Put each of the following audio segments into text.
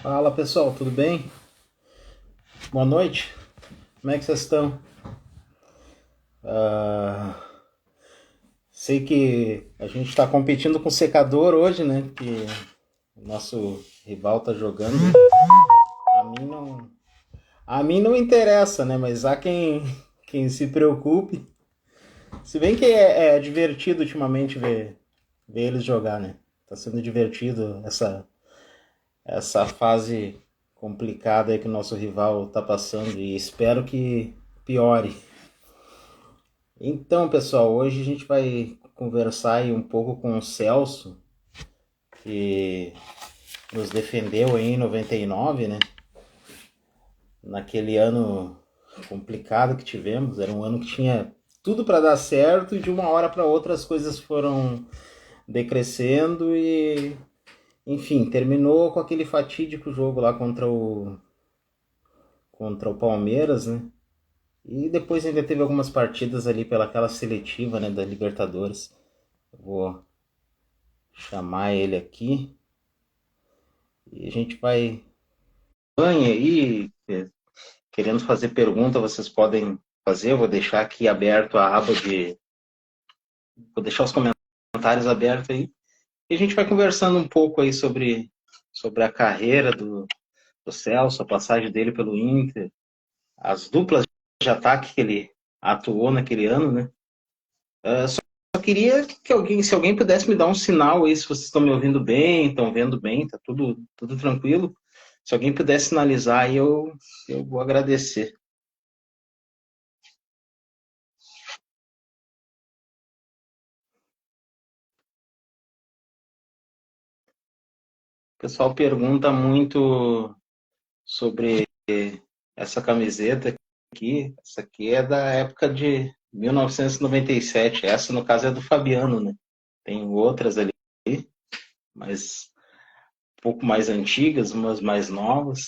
Fala pessoal, tudo bem? Boa noite, como é que vocês estão? Ah, sei que a gente está competindo com o secador hoje, né? Que o nosso rival tá jogando. A mim não, a mim não interessa, né? Mas há quem se preocupe. Se bem que é divertido ultimamente ver eles jogar, né? Tá sendo divertido essa fase complicada aí que o nosso rival tá passando e espero que piore. Então, pessoal, hoje a gente vai conversar aí um pouco com o Celso, que nos defendeu aí em 99, né? Naquele ano complicado que tivemos, era um ano que tinha tudo para dar certo e de uma hora para outra as coisas foram decrescendo e, enfim, terminou com aquele fatídico jogo lá contra o Palmeiras, né? E depois ainda teve algumas partidas ali pelaquela seletiva, né, da Libertadores. Vou chamar ele aqui e a gente vai ganha aí, querendo fazer pergunta, vocês podem fazer, eu vou deixar aqui aberto a aba vou deixar os comentários abertos aí e a gente vai conversando um pouco aí sobre a carreira do Celso, a passagem dele pelo Inter, as duplas de ataque que ele atuou naquele ano, né? Só queria que alguém, se alguém pudesse me dar um sinal aí, se vocês estão me ouvindo bem, estão vendo bem, tá tudo tranquilo. Se alguém pudesse sinalizar aí, eu vou agradecer. O pessoal pergunta muito sobre essa camiseta aqui. Essa aqui é da época de 1997. Essa, no caso, é do Fabiano, né? Tem outras ali, mas um pouco mais antigas, umas mais novas.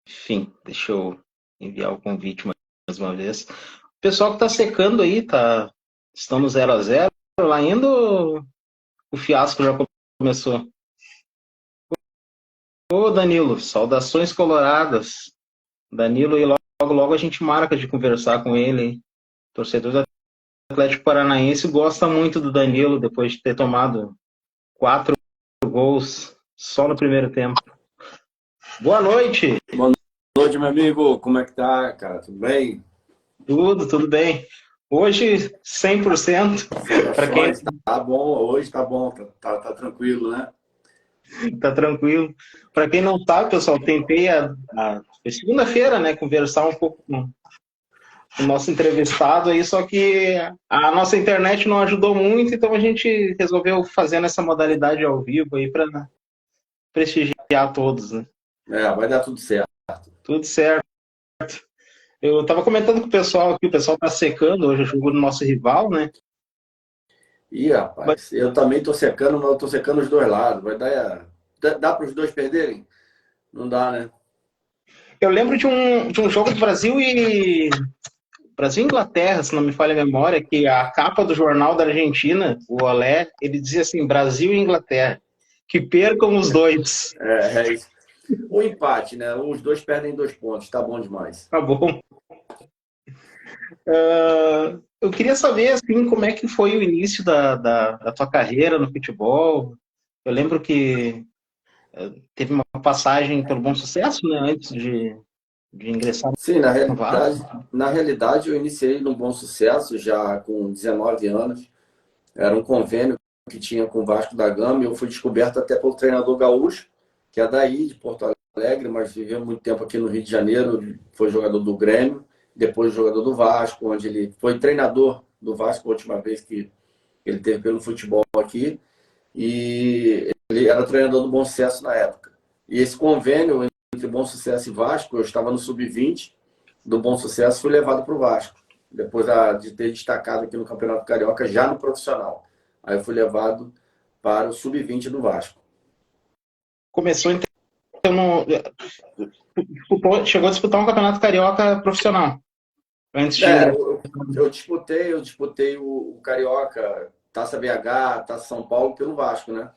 Enfim, deixa eu enviar o convite mais uma vez. O pessoal que tá secando aí, tá? Estamos 0-0. Lá ainda o fiasco já começou. Ô Danilo, saudações coloradas. Danilo, e logo a gente marca de conversar com ele, hein? Torcedor do Atlético Paranaense gosta muito do Danilo depois de ter tomado 4 gols só no primeiro tempo. Boa noite. Boa noite, meu amigo. Como é que tá, cara? Tudo bem? Tudo bem. Hoje 100% para quem Saudações. Tá bom, hoje tá bom, tá tranquilo, né? tá tranquilo. Para quem não sabe, pessoal, tentei segunda-feira, né, conversar um pouco com o nosso entrevistado aí, só que a nossa internet não ajudou muito, então a gente resolveu fazer nessa modalidade ao vivo aí para prestigiar todos, né? É, vai dar tudo certo. Tudo certo. Eu estava comentando com o pessoal aqui, o pessoal tá secando hoje o jogo do nosso rival, né? Ih, rapaz, eu também tô secando, mas eu tô secando os dois lados. Vai dar. Dá para os dois perderem? Não dá, né? Eu lembro de um jogo do Brasil e Inglaterra, se não me falha a memória, que a capa do jornal da Argentina, o Olé, ele dizia assim, Brasil e Inglaterra, que percam os dois. É isso. O empate, né? Os dois perdem 2 pontos, tá bom demais. Tá bom. Eu queria saber, assim, como é que foi o início da tua carreira no futebol. Eu lembro que teve uma passagem pelo Bom Sucesso, né, antes de ingressar Sim, no Vasco. na realidade eu iniciei num Bom Sucesso já com 19 anos. Era um convênio que tinha com o Vasco da Gama e eu fui descoberto até pelo treinador gaúcho, que é daí, de Porto Alegre, mas viveu muito tempo aqui no Rio de Janeiro, foi jogador do Grêmio, depois jogador do Vasco, onde ele foi treinador do Vasco a última vez que ele teve pelo futebol aqui, e ele era treinador do Bom Sucesso na época. E esse convênio entre Bom Sucesso e Vasco, eu estava no sub-20 do Bom Sucesso, fui levado para o Vasco, depois de ter destacado aqui no Campeonato Carioca, já no profissional. Aí eu fui levado para o sub-20 do Vasco. Começou, então, chegou a disputar um campeonato carioca profissional, antes de É, ingressar. eu disputei o Carioca, Taça BH, Taça São Paulo pelo Vasco, né?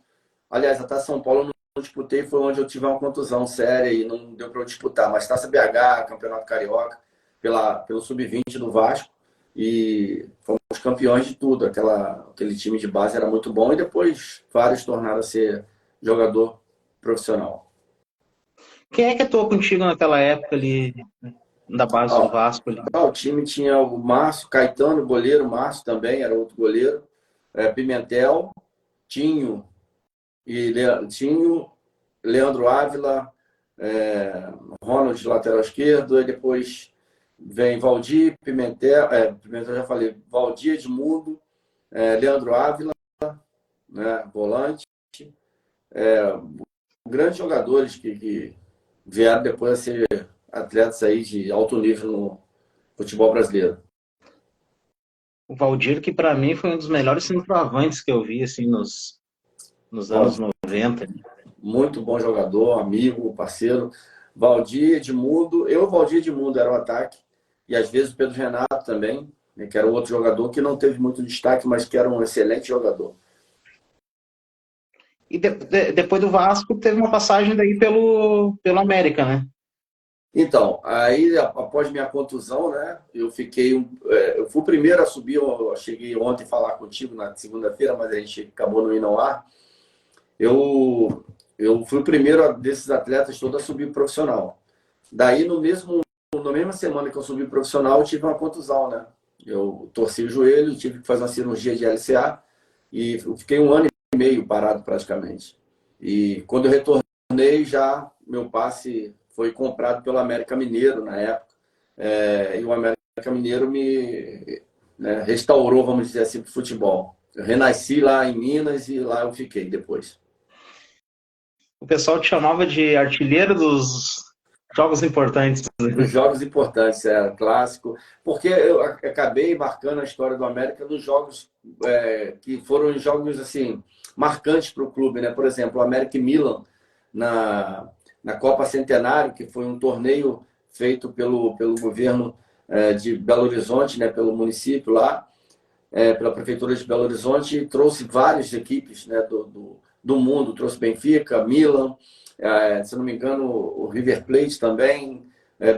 Aliás, a Taça São Paulo eu disputei foi onde eu tive uma contusão séria e não deu para eu disputar. Mas Taça BH, Campeonato Carioca, pelo Sub-20 do Vasco. E fomos campeões de tudo. Aquele time de base era muito bom e depois vários tornaram a ser jogador profissional. Quem é que atuou contigo naquela época ali, da base do Ó, Vasco ali? o time tinha o Márcio, Caetano, goleiro, Márcio também era outro goleiro, Pimentel, Tinho, Tinho, Leandro Ávila, Ronald, lateral esquerdo, e depois vem Valdir, Pimentel já falei, Valdir, Edmundo, Leandro Ávila, né, volante, grandes jogadores que vieram depois a ser atletas aí de alto nível no futebol brasileiro. O Valdir, que para mim foi um dos melhores centroavantes que eu vi assim nos anos 90. Muito bom jogador, amigo, parceiro. Valdir, Edmundo. Eu, Valdir, Edmundo era o ataque. E às vezes o Pedro Renato também, né, que era outro jogador que não teve muito destaque, mas que era um excelente jogador. E depois do Vasco teve uma passagem daí pelo América, né? Então, aí após minha contusão, né, eu fui o primeiro a subir, eu cheguei ontem a falar contigo na segunda-feira, mas a gente acabou não indo ao ar. Eu fui o primeiro desses atletas todos a subir profissional. Daí, na mesma semana que eu subi profissional, eu tive uma contusão, né? Eu torci o joelho, tive que fazer uma cirurgia de LCA e eu fiquei 1 ano e meio parado praticamente. E quando eu retornei, já meu passe foi comprado pelo América Mineiro na época. E o América Mineiro né, restaurou, vamos dizer assim, para o futebol. Eu renasci lá em Minas e lá eu fiquei depois. O pessoal te chamava de artilheiro dos jogos importantes. Dos jogos importantes, era clássico, porque eu acabei marcando a história do América nos jogos que foram jogos assim marcantes para o clube, né? Por exemplo, o América e Milan na Copa Centenário, que foi um torneio feito pelo governo de Belo Horizonte, né? Pelo município lá, pela prefeitura de Belo Horizonte, e trouxe várias equipes, né? Do mundo, trouxe Benfica, Milan, se não me engano, o River Plate também,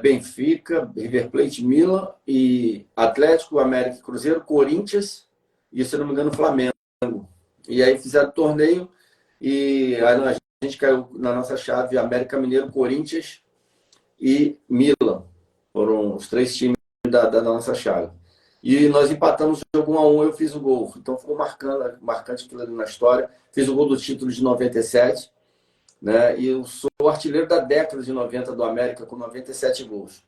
Benfica, River Plate, Milan e Atlético, América, Cruzeiro, Corinthians e, se não me engano, Flamengo. E aí fizeram torneio e aí a gente caiu na nossa chave América Mineiro, Corinthians e Milan. Foram os 3 times da nossa chave. E nós empatamos o jogo 1-1, eu fiz o gol. Então ficou marcante aquilo ali na história. Fiz o gol do título de 97. Né? E eu sou o artilheiro da década de 90 do América com 97 gols.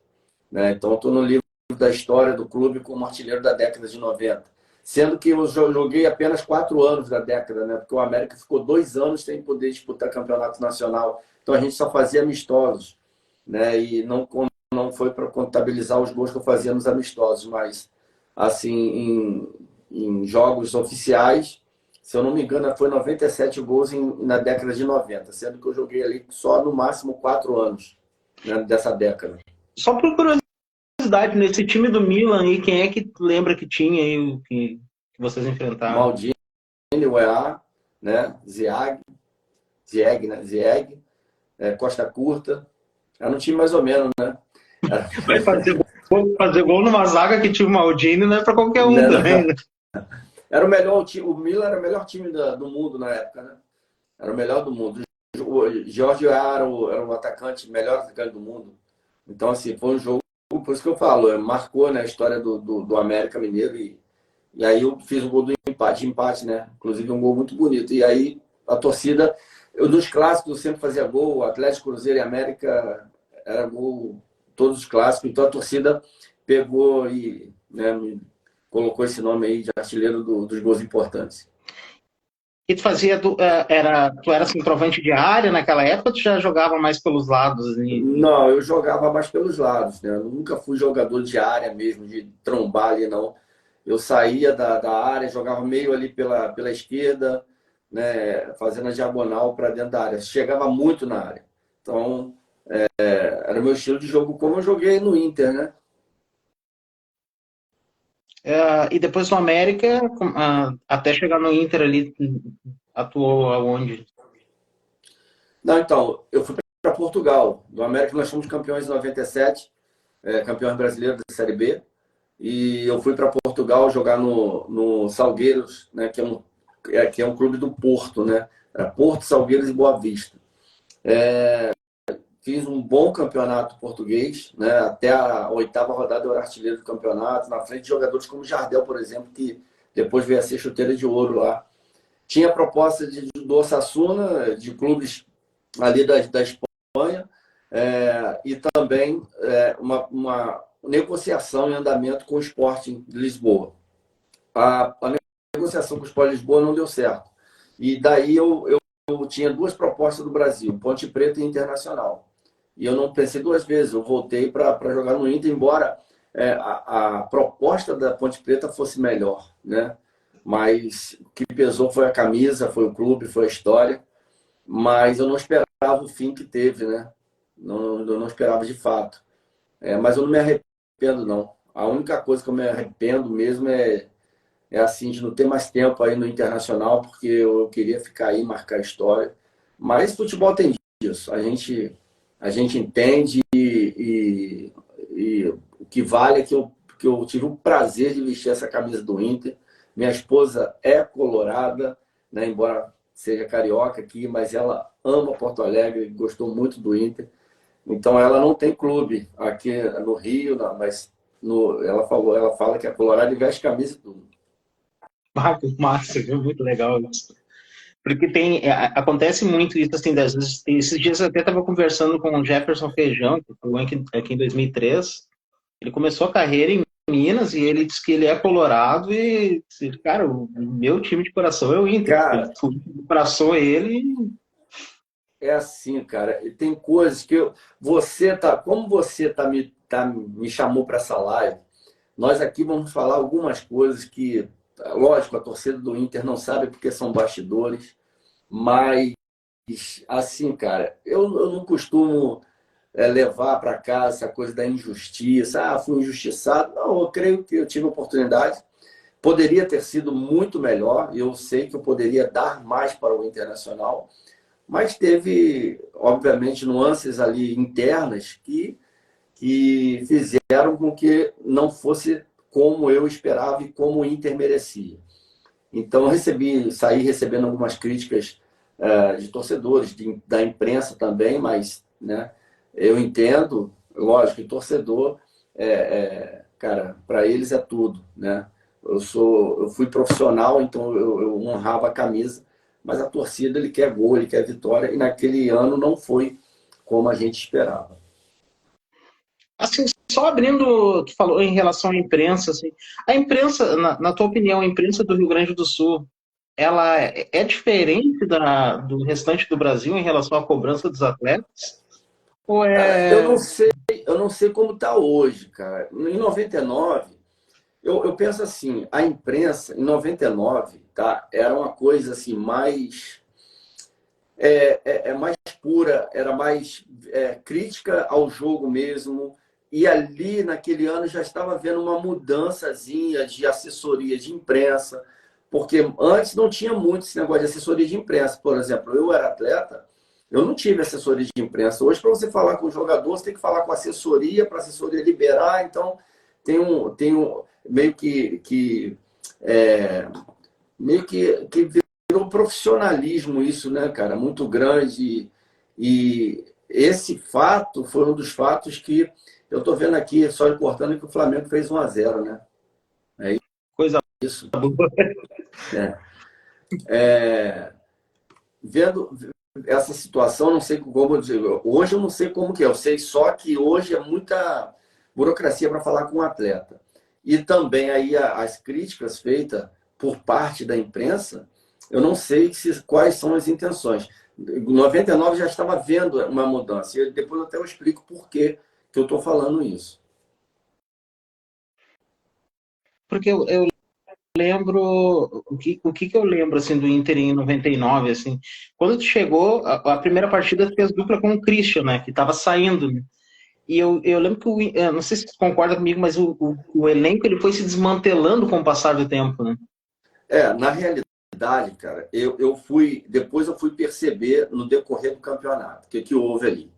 Né? Então, eu estou no livro da história do clube como artilheiro da década de 90. Sendo que eu joguei apenas 4 anos da década, né? Porque o América ficou 2 anos sem poder disputar campeonato nacional. Então, a gente só fazia amistosos. Né? E não foi para contabilizar os gols que eu fazia nos amistosos, mas assim, em jogos oficiais, se eu não me engano, foi 97 gols na década de 90, sendo que eu joguei ali só no máximo 4 anos, né, dessa década. Só por curiosidade, nesse time do Milan aí, quem é que lembra que tinha aí o que vocês enfrentaram? Maldini, UEA, né, Zieg, né, Zieg, Costa Curta. Era um time mais ou menos, né? Fazer gol numa zaga que tinha o Maldini não é para qualquer um também, né? Era o melhor time, o Milan era o melhor time do mundo na época, né? Era o melhor do mundo. O Jorge era o atacante, melhor atacante do mundo. Então, assim, foi um jogo, por isso que eu falo, marcou, né, a história do América Mineiro. E aí eu fiz o gol do empate, né? Inclusive um gol muito bonito. E aí a torcida, nos clássicos eu sempre fazia gol, Atlético, Cruzeiro e América era gol, todos os clássicos. Então a torcida pegou e, né, colocou esse nome aí de artilheiro dos gols importantes. E tu fazia, tu era centroavante de área naquela época, ou tu já jogava mais pelos lados? Não, eu jogava mais pelos lados, né? Eu nunca fui jogador de área mesmo, de trombar ali, não. Eu saía da área, jogava meio ali pela esquerda, né? Fazendo a diagonal para dentro da área. Chegava muito na área. Então, era o meu estilo de jogo, como eu joguei no Inter, né? E depois no América, até chegar no Inter ali, atuou aonde? Não, então, eu fui para Portugal. Do América nós fomos campeões em 97, campeões brasileiros da Série B. E eu fui para Portugal jogar no Salgueiros, né, que é um clube do Porto, né? Era Porto, Salgueiros e Boa Vista. Fiz um bom campeonato português, né? Até a oitava rodada eu era artilheiro do campeonato, na frente de jogadores como Jardel, por exemplo, que depois veio a ser chuteira de ouro lá. Tinha proposta do Osasuna, de clubes ali da Espanha, e também uma negociação em andamento com o Sporting de Lisboa. A negociação com o Sporting de Lisboa não deu certo. E daí eu tinha duas propostas do Brasil, Ponte Preta e Internacional. E eu não pensei duas vezes, eu voltei para jogar no Inter, embora a proposta da Ponte Preta fosse melhor, né? Mas o que pesou foi a camisa, foi o clube, foi a história. Mas eu não esperava o fim que teve, né? Eu não esperava de fato. Mas eu não me arrependo, não. A única coisa que eu me arrependo mesmo é assim, de não ter mais tempo aí no Internacional, porque eu queria ficar aí, marcar história. Mas futebol tem disso. A gente entende e o que vale é que eu tive o prazer de vestir essa camisa do Inter. Minha esposa é colorada, né, embora seja carioca aqui, mas ela ama Porto Alegre, gostou muito do Inter. Então ela não tem clube aqui no Rio, não, mas ela fala que é colorada e veste camisa e tudo. Ah, que massa, viu? Muito legal isso. Porque acontece muito isso, assim, das vezes, esses dias eu até estava conversando com o Jefferson Feijão, que foi aqui em 2003. Ele começou a carreira em Minas e ele disse que ele é colorado e, cara, o meu time de coração é o Inter. Ele Cara, abraçou ele. é assim, cara, e tem coisas que como você me chamou para essa live, nós aqui vamos falar algumas coisas que, lógico, a torcida do Inter não sabe porque são bastidores, mas assim, cara, eu não costumo levar para casa essa coisa da injustiça. Ah, fui injustiçado. Não, eu creio que eu tive oportunidade. Poderia ter sido muito melhor. Eu sei que eu poderia dar mais para o Internacional, mas teve, obviamente, nuances ali internas que fizeram com que não fosse como eu esperava e como o Inter merecia. Então, saí recebendo algumas críticas de torcedores, da imprensa também, mas, né, eu entendo, lógico, que torcedor, cara, para eles é tudo, né? Eu fui profissional, então eu honrava a camisa, mas a torcida, ele quer gol, ele quer vitória, e naquele ano não foi como a gente esperava. Assim, só abrindo, tu falou em relação à imprensa, assim, a imprensa, na tua opinião, a imprensa do Rio Grande do Sul, ela é diferente do restante do Brasil em relação à cobrança dos atletas? Ou Cara, eu é não sei, eu não sei como está hoje, cara. Em 99, eu penso assim, a imprensa, em 99, tá, era uma coisa assim, mais pura, era mais crítica ao jogo mesmo. E ali, naquele ano, já estava havendo uma mudançazinha de assessoria de imprensa, porque antes não tinha muito esse negócio de assessoria de imprensa. Por exemplo, eu era atleta, eu não tive assessoria de imprensa. Hoje, para você falar com o jogador, você tem que falar com a assessoria, para a assessoria liberar. Então, tem um é, meio que virou profissionalismo isso, né, cara? Muito grande. E esse fato foi um dos fatos que eu estou vendo aqui, só importando que o Flamengo fez 1-0, né? É coisa isso. boa? Né? Vendo essa situação, não sei como eu digo. Hoje eu não sei como que é. Eu sei só que hoje é muita burocracia para falar com o atleta. E também aí as críticas feitas por parte da imprensa, eu não sei quais são as intenções. Em 99 já estava vendo uma mudança. E depois até eu explico por que eu estou falando isso. Porque eu lembro, o que eu lembro, assim, do Inter em 99, assim, quando tu chegou, a primeira partida tu fez dupla com o Christian, né, que tava saindo, né? E eu lembro que, não sei se tu concorda comigo, mas o elenco ele foi se desmantelando com o passar do tempo, né? Na realidade, cara, depois eu fui perceber no decorrer do campeonato, o que houve ali.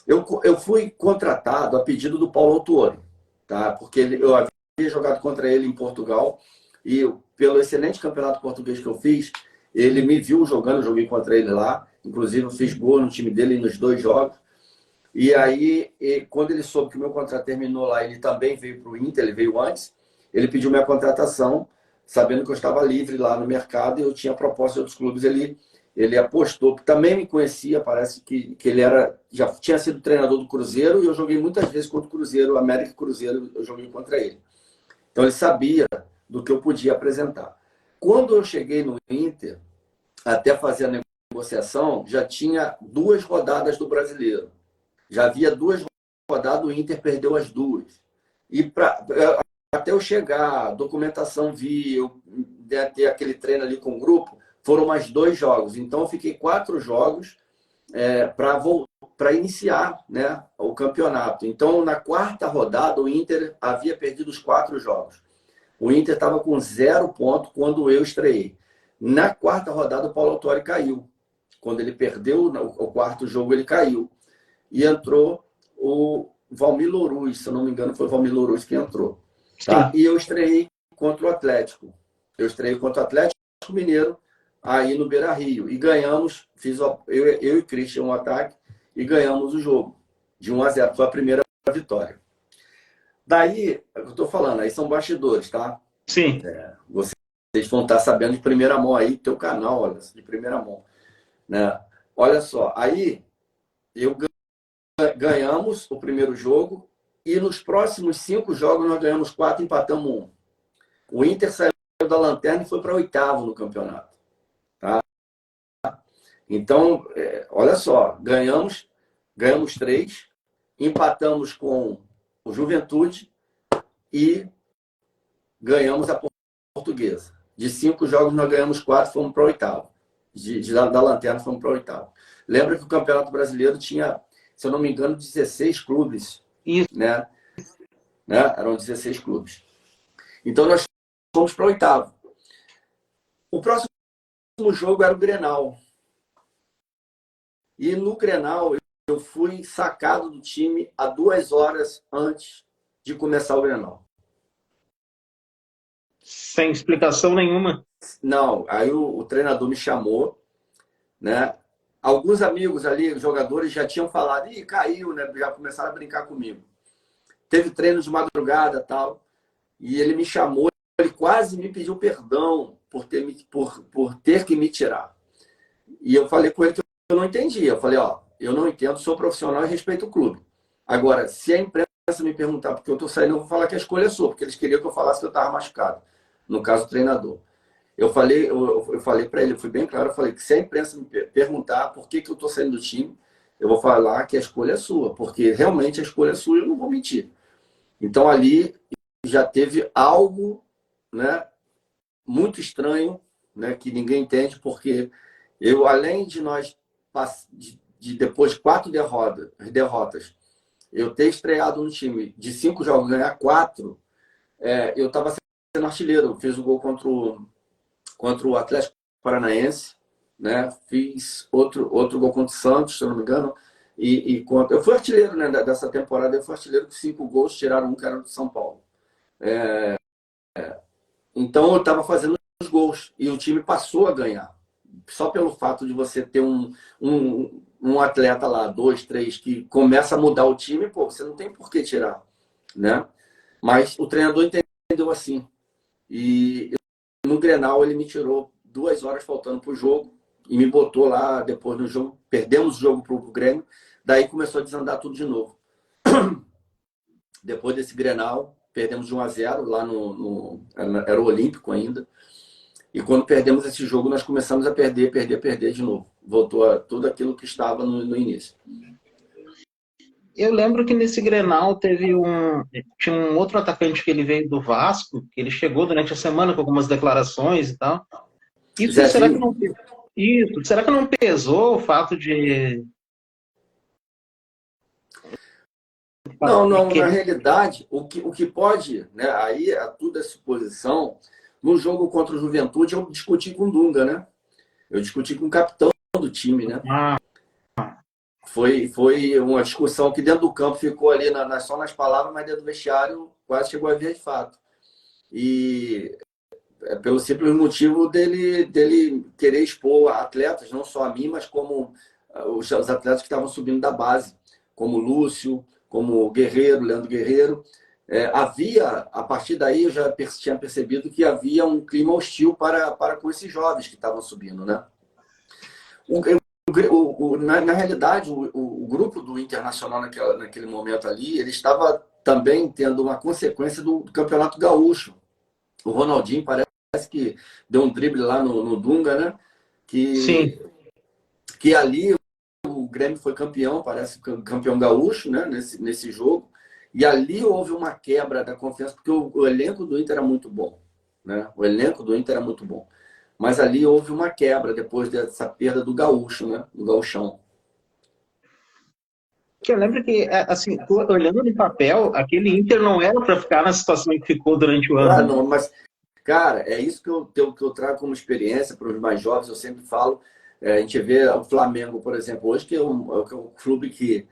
Eu fui contratado a pedido do Paulo Autuori, tá? Porque eu havia jogado contra ele em Portugal e pelo excelente campeonato português que eu fiz, ele me viu jogando, eu joguei contra ele lá, inclusive eu fiz gol no time dele nos 2 jogos. E aí, quando ele soube que o meu contrato terminou lá, ele também veio para o Inter, ele veio antes, ele pediu minha contratação, sabendo que eu estava livre lá no mercado e eu tinha proposta de outros clubes. Ele apostou, também me conhecia, parece que ele já tinha sido treinador do Cruzeiro e eu joguei muitas vezes contra o Cruzeiro, América e Cruzeiro, eu joguei contra ele. Então ele sabia do que eu podia apresentar. Quando eu cheguei no Inter, até fazer a negociação, já tinha 2 rodadas do Brasileiro. Já havia 2 rodadas, o Inter perdeu as 2. E até eu chegar, documentação vi, eu ter aquele treino ali com o grupo, foram mais 2 jogos. Então eu fiquei 4 jogos para iniciar, né, o campeonato. Então na 4ª rodada o Inter havia perdido os 4 jogos. O Inter estava com 0 ponto quando eu estreiei. Na 4ª rodada o Paulo Autuori caiu. Quando ele perdeu o 4º jogo, ele caiu. E entrou o Valmir Louruz, se eu não me engano, foi o Valmir Louruz que entrou. Tá? E eu estreiei contra o Atlético. Eu estreiei contra o Atlético Mineiro, aí no Beira-Rio. E ganhamos, eu e Christian um ataque, e ganhamos o jogo, de 1-0. Foi a primeira vitória. Daí, eu estou falando, aí são bastidores, tá? Sim. Vocês vão estar sabendo de primeira mão aí, teu canal, olha, de primeira mão. Né? Olha só, aí eu ganhamos o primeiro jogo e nos próximos 5 jogos nós ganhamos 4 e empatamos 1. O Inter saiu da lanterna e foi para 8º no campeonato. Tá? Então, olha só, ganhamos 3, empatamos com o Juventude e ganhamos a Portuguesa. De 5 jogos nós ganhamos 4, fomos para 8º. Da lanterna fomos para 8º. Lembra que o Campeonato Brasileiro tinha, se eu não me engano, 16 clubes. Isso. Né? Eram 16 clubes. Então nós fomos para 8º. O próximo jogo era o Grenal. E no Grenal eu fui sacado do time a 2 horas antes de começar o Grenal. Sem explicação nenhuma. Não, aí o treinador me chamou, né? Alguns amigos ali, jogadores, já tinham falado, ih, caiu, né? Já começaram a brincar comigo. Teve treino de madrugada e tal. E ele me chamou, ele quase me pediu perdão por ter que me tirar. E eu falei com ele que eu não entendi. Eu falei, ó, eu não entendo, sou profissional e respeito o clube. Agora, se a imprensa me perguntar porque eu estou saindo, eu vou falar que a escolha é sua, porque eles queriam que eu falasse que eu estava machucado. No caso, o treinador. Eu falei para ele, eu fui bem claro, eu falei que se a imprensa me perguntar por que eu estou saindo do time, eu vou falar que a escolha é sua, porque realmente a escolha é sua e eu não vou mentir. Então, ali já teve algo, né, muito estranho, né, que ninguém entende, porque além de nós, depois de 4 derrotas, eu ter estreado no time de 5 jogos, ganhar 4, eu estava sendo artilheiro. Eu fiz o gol contra o Atlético Paranaense, né, fiz outro gol contra o Santos, se eu não me engano, eu fui artilheiro, né, dessa temporada, eu fui artilheiro com 5 gols, tiraram um que era do São Paulo. Então eu estava fazendo os gols e o time passou a ganhar. Só pelo fato de você ter um atleta lá, 2, 3, que começa a mudar o time, pô, você não tem por que tirar. Né? Mas o treinador entendeu assim. E no Grenal ele me tirou 2 horas faltando para o jogo e me botou lá depois do jogo. Perdemos o jogo para o Grêmio. Daí começou a desandar tudo de novo. Depois desse Grenal, perdemos de 1-0 lá era o Olímpico ainda. E quando perdemos esse jogo, nós começamos a perder de novo. Voltou a tudo aquilo que estava no início. Eu lembro que nesse Grenal tinha um outro atacante que ele veio do Vasco, que ele chegou durante a semana com algumas declarações e tal. Isso, será que não pesou o fato de... Não, na realidade, o que pode, né, aí tudo é suposição, No jogo contra o Juventude, eu discuti com o Dunga, né? Eu discuti com o capitão do time, né? Ah, Foi uma discussão que dentro do campo ficou ali só nas palavras, mas dentro do vestiário quase chegou a vir de fato. E é pelo simples motivo dele querer expor atletas, não só a mim, mas como os atletas que estavam subindo da base, como o Lúcio, como o Guerreiro, Leandro Guerreiro. Havia, a partir daí, eu já tinha percebido que havia um clima hostil para com esses jovens que estavam subindo, né? Na realidade, o grupo do Internacional naquele momento ali, ele estava também tendo uma consequência do Campeonato Gaúcho. O Ronaldinho parece que deu um drible lá no Dunga, né? sim. Que ali o Grêmio foi campeão, parece campeão gaúcho, né? Nesse jogo. E ali houve uma quebra da confiança, porque o elenco do Inter era muito bom, né? O elenco do Inter era muito bom. Mas ali houve uma quebra depois dessa perda do gaúcho, né? Do gauchão. Que eu lembro que, assim, olhando no papel, aquele Inter não era para ficar na situação que ficou durante o ano, Ah, né? não, mas, cara, é isso que eu trago como experiência para os mais jovens. Eu sempre falo, a gente vê o Flamengo, por exemplo, hoje, que é um clube que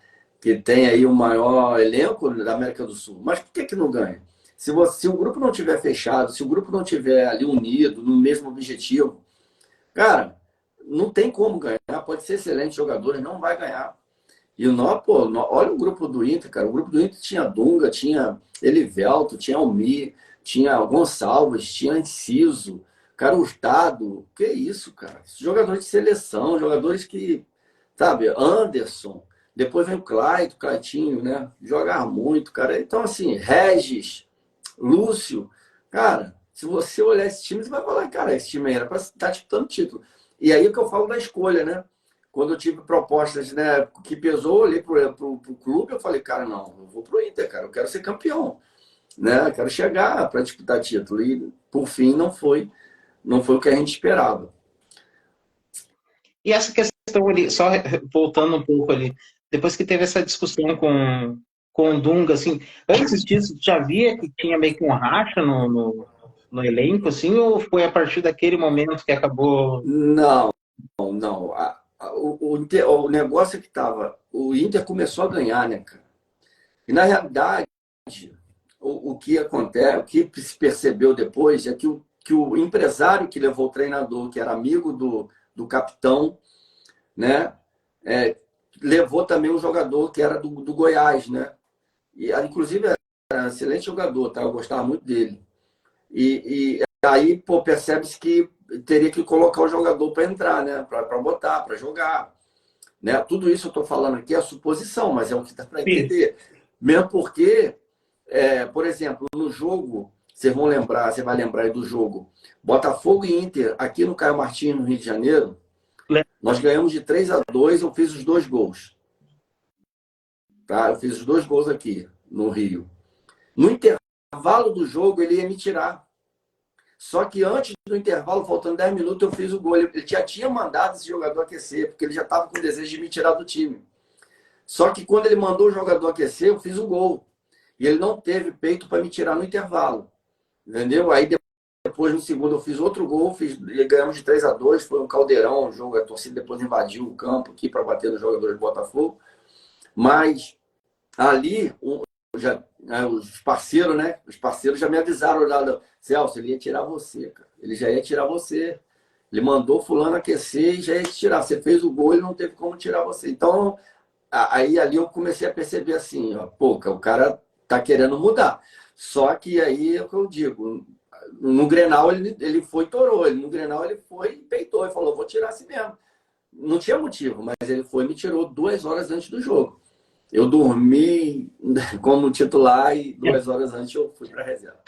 tem aí o maior elenco da América do Sul. Mas por que não ganha? Se o grupo não tiver fechado, se o grupo não tiver ali unido, no mesmo objetivo, cara, não tem como ganhar. Pode ser excelente jogador, não vai ganhar. E olha o grupo do Inter, cara. O grupo do Inter tinha Dunga, tinha Elivelto, tinha Almir, tinha Gonçalves, tinha Enciso, cara, Hurtado. Que isso, cara? Jogadores de seleção, jogadores que, sabe, Anderson. Depois vem o Claitinho, né? Jogar muito, cara. Então, assim, Regis, Lúcio. Cara, se você olhar esse time, você vai falar, cara, esse time aí era para estar disputando título. E aí é o que eu falo da escolha, né? Quando eu tive propostas, né, que pesou, eu olhei pro clube, eu falei, cara, não, eu vou pro Inter, cara, eu quero ser campeão, né? Eu quero chegar para disputar título. E por fim não foi o que a gente esperava. E essa questão ali, só voltando um pouco ali, depois que teve essa discussão com o Dunga, assim, antes disso, já via que tinha meio que um racha no elenco, assim, ou foi a partir daquele momento que acabou. Não, não. O negócio é que o Inter começou a ganhar, né, cara? E na realidade, o que acontece, o que se percebeu depois é que o empresário que levou o treinador, que era amigo do capitão, né, é, levou também um jogador que era do Goiás, né? E, inclusive, era um excelente jogador, tá? Eu gostava muito dele. E aí, pô, percebe-se que teria que colocar o jogador para entrar, né? Para botar, para jogar. Né? Tudo isso eu estou falando aqui é suposição, mas é o que dá para Sim. entender. Mesmo porque, por exemplo, no jogo, vocês vão lembrar, você vai lembrar aí do jogo Botafogo e Inter, aqui no Caio Martins, no Rio de Janeiro, nós ganhamos de 3-2, eu fiz os 2 gols. Tá? Eu fiz os 2 gols aqui no Rio. No intervalo do jogo, ele ia me tirar. Só que antes do intervalo, faltando 10 minutos, eu fiz o gol. Ele já tinha mandado esse jogador aquecer, porque ele já estava com desejo de me tirar do time. Só que quando ele mandou o jogador aquecer, eu fiz o gol. E ele não teve peito para me tirar no intervalo. Entendeu? Aí depois, no segundo, eu fiz outro gol, e ganhamos de 3-2. Foi um caldeirão, o jogo, a torcida depois invadiu o campo aqui para bater nos jogadores do Botafogo. Mas ali, os parceiros, né? Os parceiros já me avisaram lá, Celso, ele ia tirar você, cara. Ele já ia tirar você. Ele mandou fulano aquecer e já ia te tirar. Você fez o gol, ele não teve como tirar você. Então, aí ali eu comecei a perceber assim, ó, pô, o cara tá querendo mudar. Só que aí é o que eu digo, no Grenal ele foi e torou, no Grenal ele foi e peitou, e falou, vou tirar assim mesmo. Não tinha motivo, mas ele foi e me tirou 2 horas antes do jogo. Eu dormi como titular e 2 horas antes eu fui para reserva.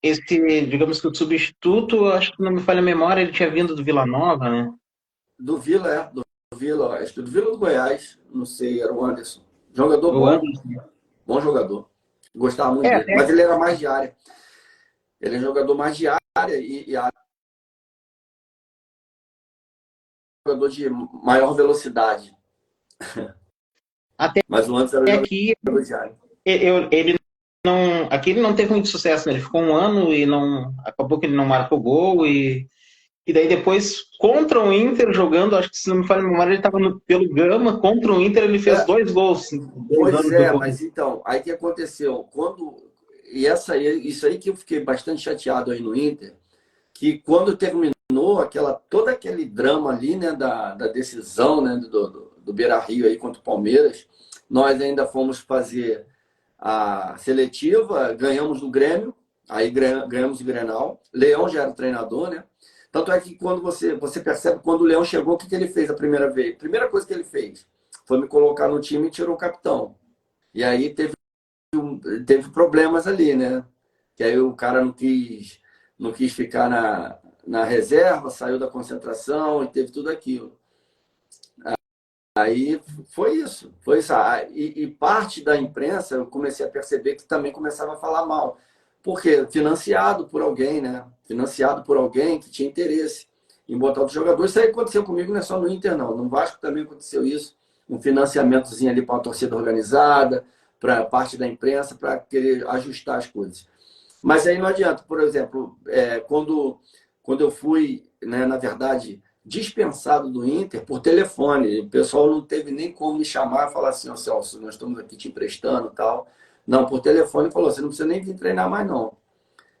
Esse, digamos que o substituto, acho que não me falha a memória, ele tinha vindo do Vila Nova, né? Do Vila, do Vila, acho que do Vila do Goiás, não sei, era o Anderson. Jogador O bom, Anderson. bom jogador. Gostava muito dele, Até mas ele era mais de área. Ele é jogador mais de área e jogador de maior velocidade. Até Mas o Anderson era aqui jogador de área. ele aqui ele não teve muito sucesso, né? Ele ficou um ano e não acabou que ele não marcou gol e daí depois contra o Inter jogando, acho que se não me falha a memória, ele estava pelo Gama, contra o Inter ele fez É, 2 gols, 2 anos pois é, depois. mas então, aí o que aconteceu? Isso aí que eu fiquei bastante chateado aí no Inter, que quando terminou todo aquele drama ali, né, da decisão, né, do Beira-Rio aí contra o Palmeiras, nós ainda fomos fazer a seletiva, ganhamos do Grêmio, aí ganhamos o Grenal. Leão já era o treinador, né? Tanto é que quando você percebe, quando o Leão chegou, o que ele fez a primeira vez? A primeira coisa que ele fez foi me colocar no time e tirou o capitão. E aí teve problemas ali, né? Que aí o cara não quis ficar na reserva, saiu da concentração e teve tudo aquilo. Aí foi isso, foi isso. E parte da imprensa eu comecei a perceber que também começava a falar mal. Porque financiado por alguém, né? Financiado por alguém que tinha interesse em botar outro jogador. Isso aí aconteceu comigo, não é só no Inter, não. No Vasco também aconteceu isso. Um financiamentozinho ali para uma torcida organizada, para parte da imprensa, para querer ajustar as coisas. Mas aí não adianta. Por exemplo, quando eu fui, né, na verdade, dispensado do Inter por telefone, o pessoal não teve nem como me chamar e falar assim, ó, Celso, nós estamos aqui te emprestando e tal. Não, por telefone falou, você não precisa nem vir treinar mais, não.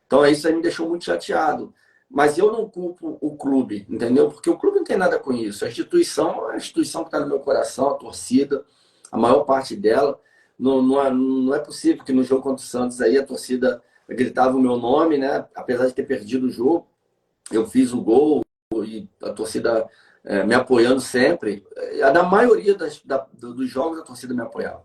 Então isso aí me deixou muito chateado. Mas eu não culpo o clube, entendeu? Porque o clube não tem nada com isso. A instituição que está no meu coração, a torcida, a maior parte dela. Não é possível que no jogo contra o Santos aí a torcida gritava o meu nome, né? Apesar de ter perdido o jogo, eu fiz o gol e a torcida me apoiando sempre. Na maioria dos jogos a torcida me apoiava.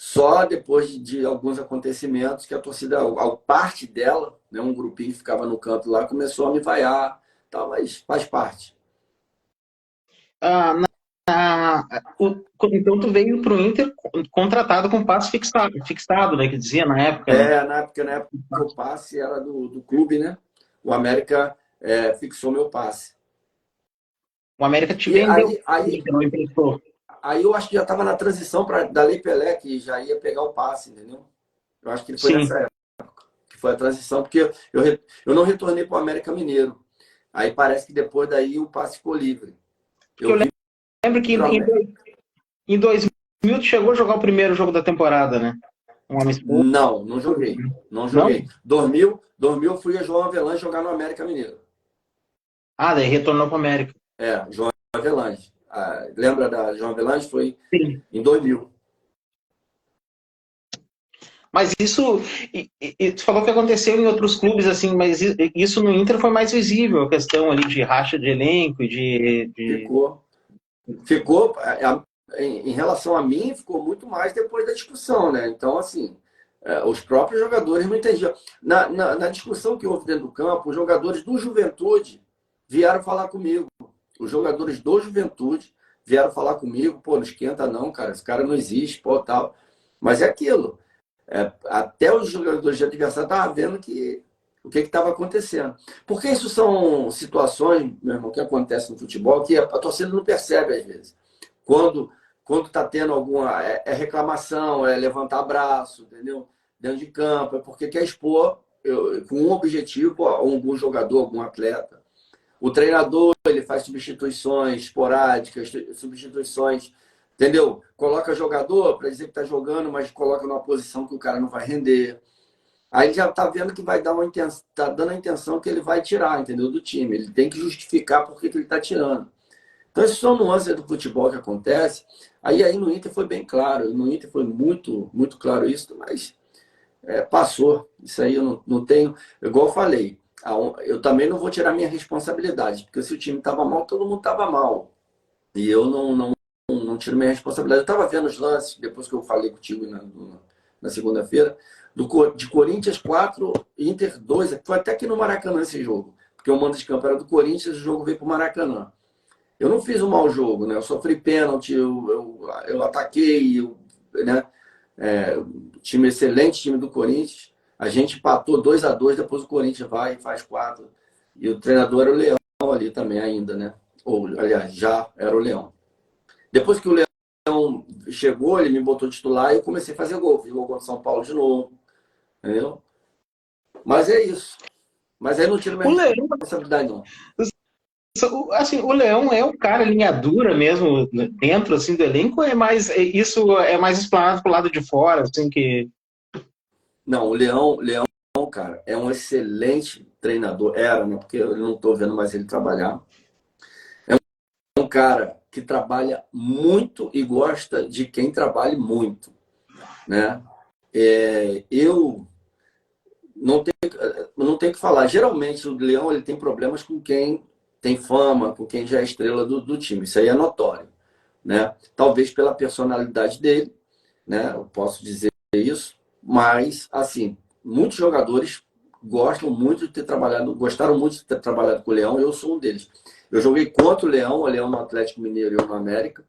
Só depois de alguns acontecimentos que a torcida, a parte dela, né, um grupinho que ficava no canto lá, começou a me vaiar, tal, mas faz parte. Ah, então tu veio pro Inter contratado com passe fixado, né? Que dizia na época, né? Na época que o passe era do clube, né? O América fixou meu passe. O América te E vendeu, aí, não emprestou. aí eu acho que já estava na transição da Lei Pelé, que já ia pegar o passe, entendeu? Eu acho que ele foi nessa Sim, época, que foi a transição, porque eu não retornei para o América Mineiro. Aí parece que depois daí o passe ficou livre. porque Eu eu vim lembro que para o América. em 2000 tu chegou a jogar o primeiro jogo da temporada, né? Um amistoso. Não, não joguei. Não Não? joguei. Dormiu, eu fui a João Avelange jogar no América Mineiro. Ah, daí retornou para América. João Avelange. Lembra da João Avelange? Foi Sim. em 2000. Mas isso, tu falou que aconteceu em outros clubes, assim, mas isso no Inter foi mais visível, a questão ali de racha de elenco e Ficou. Ficou, em relação a mim, ficou muito mais depois da discussão, né? Então, assim, os próprios jogadores não entendiam. Na discussão que houve dentro do campo, os jogadores do Juventude vieram falar comigo. Os jogadores do Juventude vieram falar comigo, pô, não esquenta não, cara, esse cara não existe, pô, tal. Mas é aquilo. Até os jogadores de adversário estavam vendo o que estava acontecendo. Porque isso são situações, meu irmão, que acontecem no futebol que a torcida não percebe às vezes. Quando quando está tendo alguma reclamação, é levantar braço, entendeu? Dentro de campo, é porque quer expor com um objetivo a algum jogador, algum atleta. O treinador, ele faz substituições esporádicas, substituições, entendeu? Coloca jogador para dizer que está jogando, mas coloca numa posição que o cara não vai render. Aí já está vendo que vai dar está dando a intenção que ele vai tirar, entendeu? Do time. Ele tem que justificar por que ele está tirando. Então, essas são nuances do futebol que acontece. Aí no Inter foi bem claro. No Inter foi muito, muito claro isso, mas passou. Isso aí eu não tenho. Igual eu falei, eu também não vou tirar minha responsabilidade, porque se o time estava mal, todo mundo estava mal. E eu não tiro minha responsabilidade. Eu estava vendo os lances, depois que eu falei contigo na segunda-feira, de Corinthians 4, Inter 2. Foi até aqui no Maracanã esse jogo, porque o mando de campo era do Corinthians, o jogo veio para o Maracanã. Eu não fiz um mau jogo, né? Eu sofri pênalti, eu ataquei, né? Time excelente, time do Corinthians. A gente empatou 2-2, depois o Corinthians vai e faz 4. E o treinador era o Leão ali também ainda, né? Ou, aliás, já era o Leão. Depois que o Leão chegou, ele me botou titular e eu comecei a fazer gol. Fiz gol contra o São Paulo de novo. entendeu? Mas é isso. Mas aí não tira O minha Leão, responsabilidade, não. assim, o Leão é um cara linha dura mesmo dentro assim do elenco, ou é mais isso é mais explanado pro lado de fora, assim que Não, o Leão, cara, é um excelente treinador. Era, né? Porque eu não estou vendo mais ele trabalhar. É um cara que trabalha muito e gosta de quem trabalhe muito, né? Eu não tenho o que falar. Geralmente o Leão ele tem problemas com quem tem fama, com quem já é estrela do time. Isso aí é notório, né? Talvez pela personalidade dele, né? Eu posso dizer isso, mas assim, muitos jogadores gostaram muito de ter trabalhado com o Leão, eu sou um deles. Eu joguei contra o Leão no Atlético Mineiro e eu no América,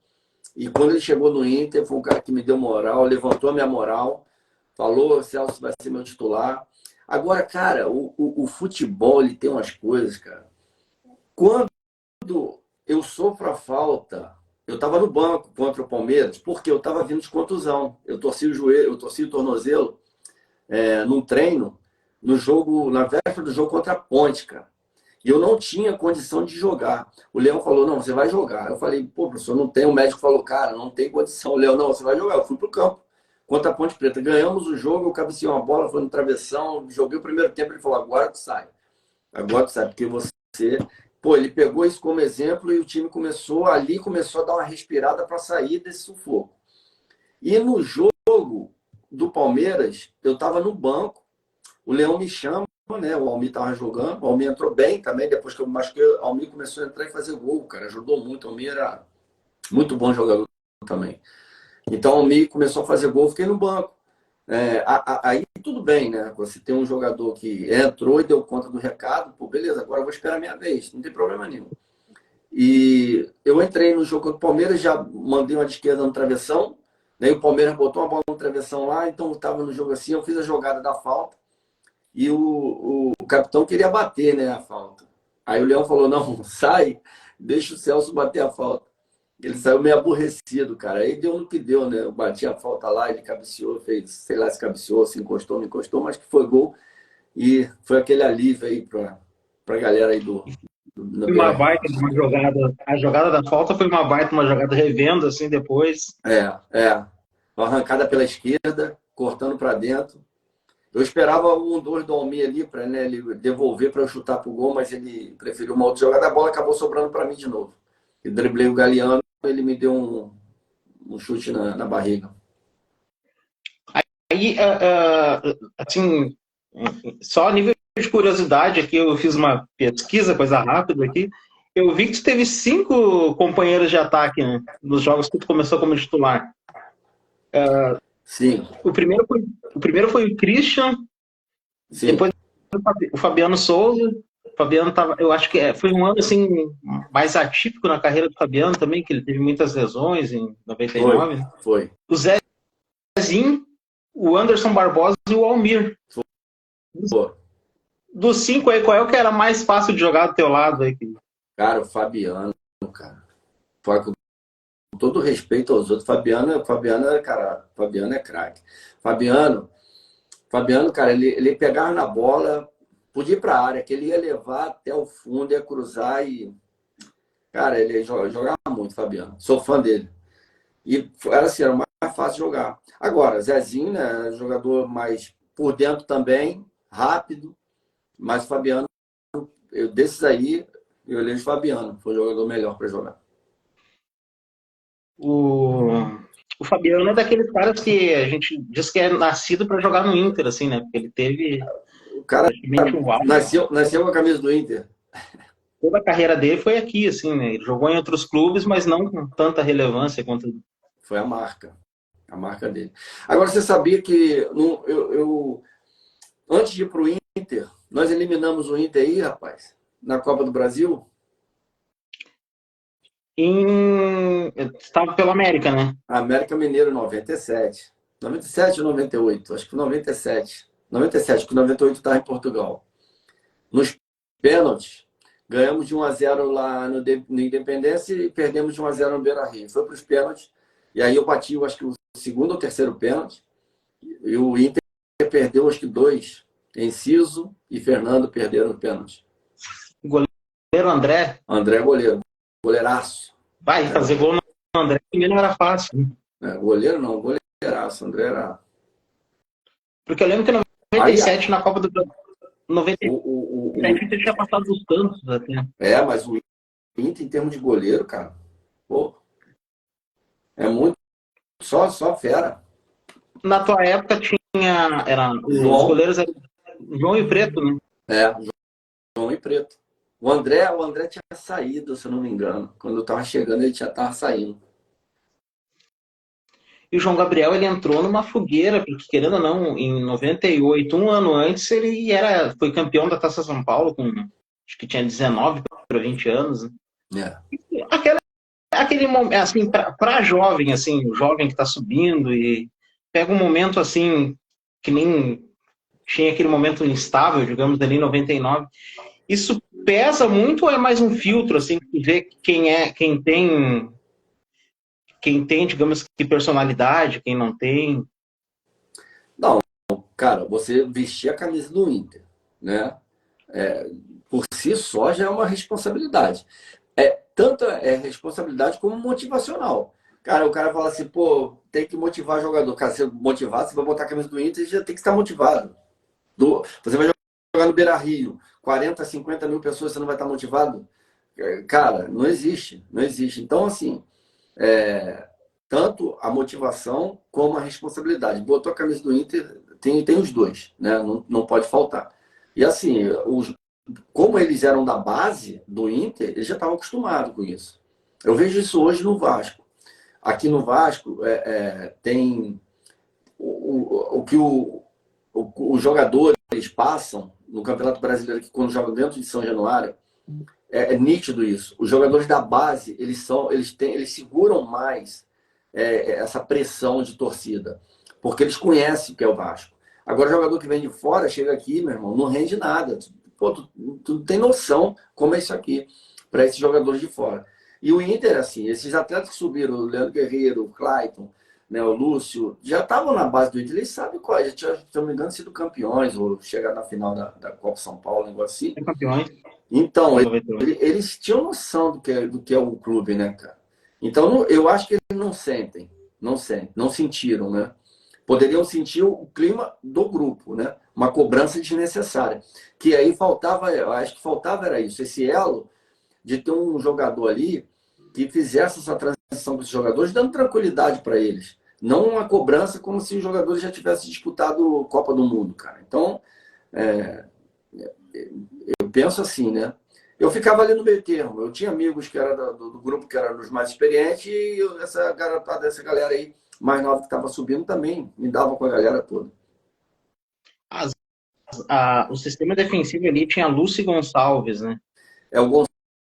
e quando ele chegou no Inter, foi um cara que me deu moral, levantou a minha moral, falou, Celso vai ser meu titular. Agora, cara, o futebol, ele tem umas coisas, cara. Quando eu sofro a falta, eu estava no banco contra o Palmeiras, porque eu estava vindo de contusão. Eu torci o joelho, eu torci o tornozelo num treino, no jogo, na véspera do jogo contra a Ponte, cara. E eu não tinha condição de jogar. O Leão falou, não, você vai jogar. Eu falei, pô, professor, não tem. O médico falou, cara, não tem condição. O Leão, não, você vai jogar. Eu fui pro campo contra a Ponte Preta. Ganhamos o jogo, eu cabeceei uma bola, foi no travessão, joguei o primeiro tempo, ele falou, agora tu sai. Agora tu sai, porque você... Pô, ele pegou isso como exemplo e o time começou a dar uma respirada para sair desse sufoco. E no jogo do Palmeiras, eu estava no banco, o Leão me chama, né? O Almir estava jogando, o Almir entrou bem também, depois que eu me machuquei, o Almir começou a entrar e fazer gol, cara, ajudou muito. O Almir era muito bom jogador também. Então o Almir começou a fazer gol, eu fiquei no banco. Aí tudo bem, né? Você tem um jogador que entrou e deu conta do recado, pô, beleza, agora eu vou esperar a minha vez, não tem problema nenhum. E eu entrei no jogo contra o Palmeiras, já mandei uma de esquerda no travessão, daí o Palmeiras botou uma bola no travessão lá, então eu estava no jogo assim, eu fiz a jogada da falta, e o capitão queria bater, né, a falta. Aí o Leão falou, não, sai, deixa o Celso bater a falta. Ele saiu meio aborrecido, cara. Aí deu no que deu, né? Eu bati a falta lá, ele cabeceou, fez, sei lá se cabeceou, se encostou, não encostou, mas que foi gol. E foi aquele alívio aí pra galera aí do foi uma BR. baita de uma jogada, a jogada da falta foi uma baita uma jogada revendo assim depois. É. Uma arrancada pela esquerda, cortando para dentro. Eu esperava um, dois do Almir ali para, né, ele devolver para eu chutar pro gol, mas ele preferiu uma outra jogada. A bola acabou sobrando para mim de novo. Eu driblei o Galeano, ele me deu um chute na barriga. Aí, assim, só a nível de curiosidade aqui, eu fiz uma pesquisa, coisa rápida aqui. Eu vi que tu teve 5 companheiros de ataque, né, nos jogos que tu começou como titular. Sim, O primeiro foi o Christian, sim. depois o Fabiano Souza. O Fabiano tava, eu acho que foi um ano assim mais atípico na carreira do Fabiano também, que ele teve muitas lesões em Foi, 99. foi. O Zezinho, o Anderson Barbosa e o Almir. Pô, Dos 5 aí, qual é o que era mais fácil de jogar do teu lado aí? cara, o Fabiano, cara. Com todo respeito aos outros, Fabiano é craque. Fabiano, Fabiano, cara, ele pegava na bola, podia ir para a área, que ele ia levar até o fundo, ia cruzar e. Cara, ele jogava muito, Fabiano. Sou fã dele. E era assim, era o mais fácil de jogar. Agora, Zezinho, né, jogador mais por dentro também, rápido, mas Fabiano, desses aí, eu elejo Fabiano, foi o jogador melhor para jogar. O Fabiano é daqueles caras que a gente diz que é nascido para jogar no Inter, assim, né? Porque ele teve O cara praticamente um auge. nasceu com a camisa do Inter. Toda a carreira dele foi aqui, assim, né? Ele jogou em outros clubes, mas não com tanta relevância quanto. Foi a marca dele. Agora, você sabia que antes de ir para o Inter, nós eliminamos o Inter aí, rapaz, na Copa do Brasil? Estava pelo América, né? América Mineiro 97. 97 ou 98? Acho que 97. 97, porque 98 estava em Portugal. Nos pênaltis, ganhamos de 1-0 lá no Independência e perdemos de 1-0 no Beira-Rio. Foi para os pênaltis, e aí eu bati, eu acho que o segundo ou terceiro pênalti, e o Inter perdeu acho que 2. Enciso e Fernando perderam o pênalti. Goleiro André. André é goleiro. Goleiraço. Vai fazer gol no André também não era fácil. Goleiro não, goleiraço. André era... Porque eu lembro que em 97, na Copa do Brasil, 97, ele tinha passado dos tantos até. Mas o Inter, em termos de goleiro, cara, pô, é muito... Só fera. Na tua época os goleiros eram João e Preto, né? João e Preto. O André tinha saído, se eu não me engano. Quando eu tava chegando, ele já tava saindo. E o João Gabriel, ele entrou numa fogueira, porque querendo ou não, em 98, um ano antes, ele foi campeão da Taça São Paulo, acho que tinha 19 para 20 anos. Né? Aquele momento, assim, para jovem, assim, o jovem que está subindo e pega um momento assim, que nem tinha aquele momento instável, digamos, ali em 99. Isso pesa muito ou é mais um filtro, assim, que vê quem tem, digamos, que personalidade, quem não tem? Não, cara, você vestir a camisa do Inter, né? Por si só já é uma responsabilidade. Tanto é responsabilidade como motivacional. Cara, o cara fala assim, pô, tem que motivar o jogador. Cara, se motivado, você vai botar a camisa do Inter, já tem que estar motivado. Você vai jogar no Beira-Rio, 40, 50 mil pessoas, você não vai estar motivado? Cara, não existe. Então, assim, tanto a motivação como a responsabilidade. Botou a camisa do Inter, tem os dois, né? Não pode faltar. E assim, como eles eram da base do Inter, eles já estavam acostumados com isso. Eu vejo isso hoje no Vasco. Aqui no Vasco tem o que os jogadores passam no Campeonato Brasileiro, que quando jogam dentro de São Januário, é nítido isso. Os jogadores da base, eles seguram mais essa pressão de torcida, porque eles conhecem o que é o Vasco. Agora, o jogador que vem de fora, chega aqui, meu irmão, não rende nada. Pô, tu tem noção como é isso aqui, para esses jogadores de fora. E o Inter, assim, esses atletas que subiram, o Leandro Guerreiro, o Clayton, né, o Lúcio, já estavam na base do Inter, eles sabem qual, já tinham, se não me engano, sido campeões, ou chegar na final da Copa São Paulo, um negócio assim. Campeões. Então, eles tinham noção do que é o clube, né, cara? Então, eu acho que eles não sentiram, né? Poderiam sentir o clima do grupo, né? Uma cobrança desnecessária. Que aí faltava, eu acho que faltava era isso, esse elo de ter um jogador ali que fizesse essa transição com os jogadores, dando tranquilidade para eles. Não uma cobrança como se os jogadores já tivessem disputado Copa do Mundo, cara. Então, eu penso assim, né? Eu ficava ali no meio termo. Eu tinha amigos que eram do grupo que eram os mais experientes e essa galera aí mais nova que estava subindo também me dava com a galera toda. O sistema defensivo ali tinha Lúcio Gonçalves, né? O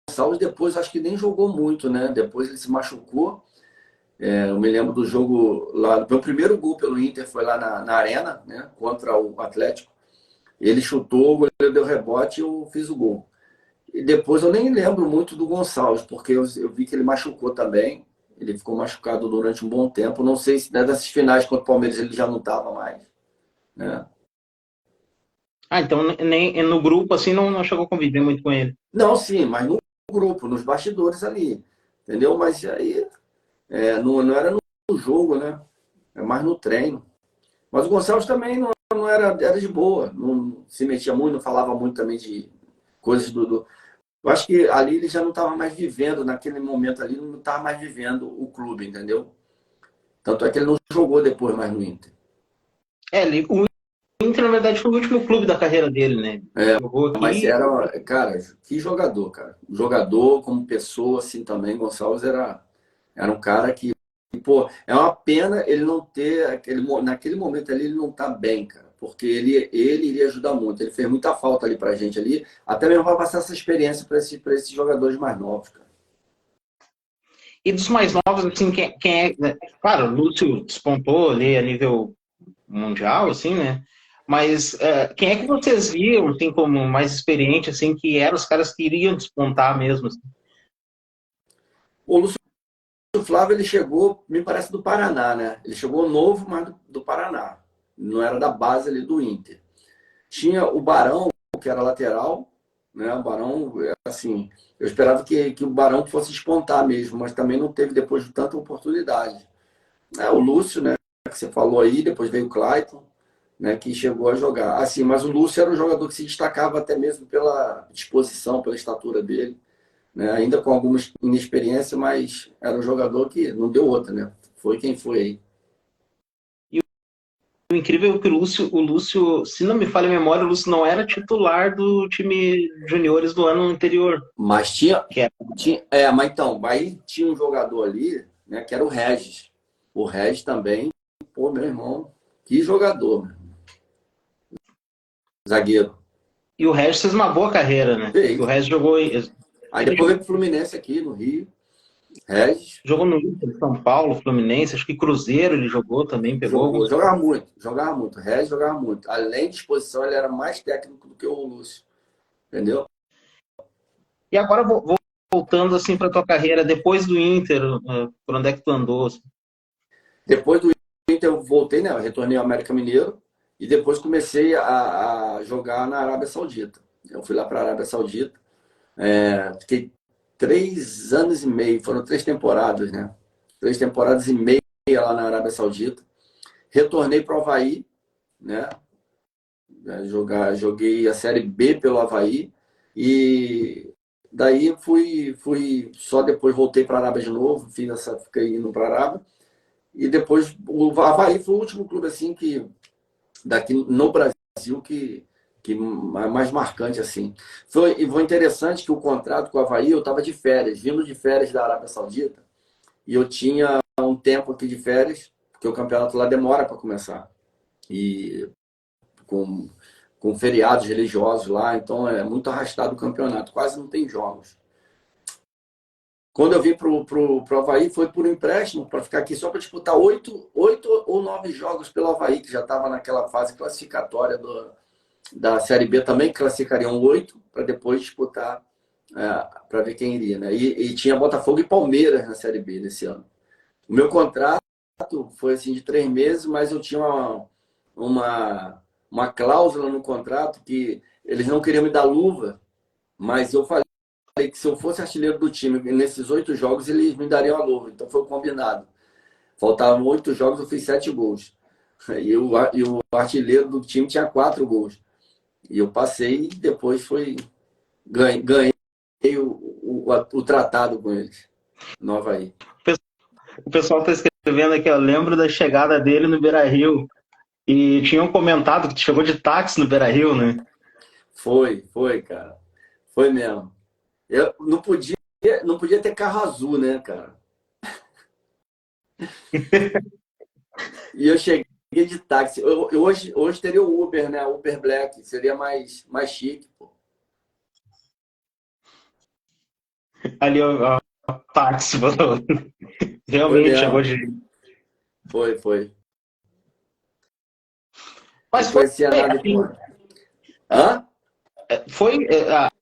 Gonçalves depois acho que nem jogou muito, né? Depois ele se machucou. Eu me lembro do jogo lá. Meu primeiro gol pelo Inter foi lá na Arena, né? Contra o Atlético. Ele chutou, o goleiro deu rebote e eu fiz o gol. E depois eu nem lembro muito do Gonçalves, porque eu vi que ele machucou também. Ele ficou machucado durante um bom tempo. Não sei se nessas finais contra o Palmeiras ele já não estava mais, né? Então nem no grupo assim não chegou a conviver muito com ele. Não, sim, mas no grupo, nos bastidores ali, entendeu? Mas aí não era no jogo, né? É mais no treino. Mas o Gonçalves também não era de boa, não se metia muito, não falava muito também de coisas do... Eu acho que ali ele já não estava mais vivendo, naquele momento ali, não estava mais vivendo o clube, entendeu? Tanto é que ele não jogou depois mais no Inter. O Inter, na verdade, foi o último clube da carreira dele, né? Jogou aqui. Mas cara, que jogador, cara. Jogador, como pessoa, assim, também, Gonçalves era um cara que, pô, é uma pena ele não ter, naquele momento ali, ele não tá bem, cara. Porque ele iria ajudar muito. Ele fez muita falta ali pra gente ali, até mesmo para passar essa experiência para esses jogadores mais novos, cara. E dos mais novos, assim, quem é... Né? Claro, o Lúcio despontou ali a nível mundial, assim, né? Mas quem é que vocês viam, assim, como mais experiente, assim, que eram os caras que iriam despontar mesmo? Assim? O Lúcio Flávio, ele chegou, me parece, do Paraná, né? Ele chegou novo, mas do Paraná. não era da base ali do Inter. Tinha o Barão, que era lateral, né? O Barão, assim, eu esperava que o Barão fosse despontar mesmo, mas também não teve depois de tanta oportunidade. O Lúcio, né, que você falou aí, depois veio o Clayton, né, que chegou a jogar. Assim, mas o Lúcio era um jogador que se destacava até mesmo pela disposição, pela estatura dele, né, ainda com alguma inexperiência, mas era um jogador que não deu outra, né? Foi quem foi aí. O incrível é que o Lúcio, se não me falha a memória, o Lúcio não era titular do time juniores do ano anterior. Mas Que era... mas então, aí tinha um jogador ali, né, que era o Regis. O Regis também, pô, meu irmão, que jogador, meu. Zagueiro. E o Regis fez uma boa carreira, né? O Fez. Regis jogou, Aí depois veio pro Fluminense aqui no Rio. Regis jogou no Inter, São Paulo, Fluminense, acho que Cruzeiro ele jogou também, pegou jogou, alguns. jogava muito, jogava muito. Regis jogava muito. Além de disposição, ele era mais técnico do que o Lúcio. Entendeu? E agora voltando assim para tua carreira, depois do Inter, por onde é que tu andou? Assim? Depois do Inter, eu voltei, né? Eu retornei ao América Mineiro e depois comecei a jogar na Arábia Saudita. Eu fui lá para a Arábia Saudita. Fiquei 3 anos e meio, foram 3 temporadas, né? 3 temporadas e meia lá na Arábia Saudita. Retornei para o Avaí, né? Joguei a Série B pelo Avaí e daí só depois voltei para a Arábia de novo, fiquei indo para a Arábia e depois o Avaí foi o último clube assim que daqui no Brasil que é mais marcante assim. Foi interessante que o contrato com o Avaí, eu estava de férias, vindo de férias da Arábia Saudita, e eu tinha um tempo aqui de férias, porque o campeonato lá demora para começar. E com, com feriados religiosos lá, então é muito arrastado o campeonato, quase não tem jogos. Quando eu vim pro Avaí, foi por empréstimo, para ficar aqui só para disputar 8 ou 9 jogos pelo Avaí, que já estava naquela fase classificatória da Série B também, que classificariam 8, para depois disputar, para ver quem iria. Né? E tinha Botafogo e Palmeiras na Série B nesse ano. O meu contrato foi assim de 3 meses, mas eu tinha uma cláusula no contrato que eles não queriam me dar luva, mas eu falei que se eu fosse artilheiro do time nesses 8 jogos, eles me dariam a luva. Então foi combinado. Faltavam 8 jogos, eu fiz 7 gols. E o artilheiro do time tinha 4 gols. E eu passei e depois ganhei o tratado com eles, no Avaí. O pessoal está escrevendo aqui, eu lembro da chegada dele no Beira-Rio e tinham comentado que tu chegou de táxi no Beira-Rio, né? Foi, cara. Foi mesmo. Eu não podia ter carro azul, né, cara? E eu cheguei de táxi. Hoje teria o Uber, né? Uber Black. Seria mais chique, pô. Ali o táxi, Foi realmente chegou mesmo. de. Foi. Não Mas foi, conhecia nada de assim, fora. Hã? foi